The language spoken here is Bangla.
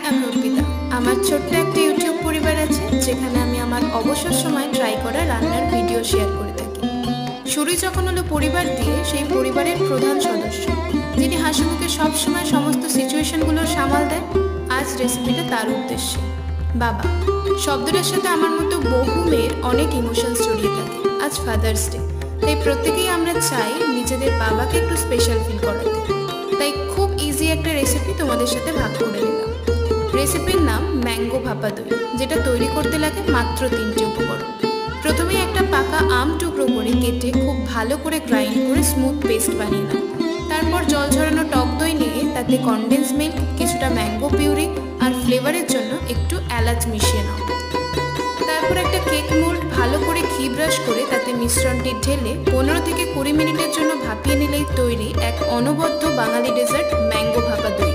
আমি অর্পিতা। আমার ছোট্ট একটা ইউটিউব পরিবার আছে যেখানে আমি আমার অবসর সময় ট্রাই করা রান্নার ভিডিও শেয়ার করে থাকি। শুরুই যখন হলো পরিবার দিয়ে, সেই পরিবারের প্রধান সদস্য যিনি হাসিমুখে সবসময় সমস্ত সিচুয়েশনগুলো সামাল দেয়, আজ রেসিপিটা তার উদ্দেশ্যে। বাবা শব্দটার সাথে আমার মতো বহু মেয়ের অনেক ইমোশনস জড়িয়ে থাকে। আজ ফাদার্স ডে, তাই প্রত্যেকেই আমরা চাই নিজেদের বাবাকে একটু স্পেশাল ফিল করাতে। তাই খুব ইজি একটা রেসিপি তোমাদের সাথে ভাগ করে নিলাম। রেসিপির নাম ম্যাঙ্গো ভাপা দই, যেটা তৈরি করতে লাগে মাত্র 3টে উপকরণ। প্রথমেই একটা পাকা আম টুকরো করে কেটে খুব ভালো করে গ্রাইন্ড করে স্মুথ পেস্ট বানিয়ে নাও। তারপর জল ঝরানো টক দই নিয়ে তাতে কনডেন্স মিল্ক, কিছুটা ম্যাঙ্গো পিউরি আর ফ্লেভারের জন্য একটু এলাচ মিশিয়ে নাও। তারপর একটা কেক মোল্ড ভালো করে ঘি ব্রাশ করে তাতে মিশ্রণটি ঢেলে 15 থেকে 20 মিনিটের জন্য ভাপিয়ে নিলেই তৈরি এক অনবদ্য বাঙালি ডেজার্ট ম্যাঙ্গো ভাপা দই।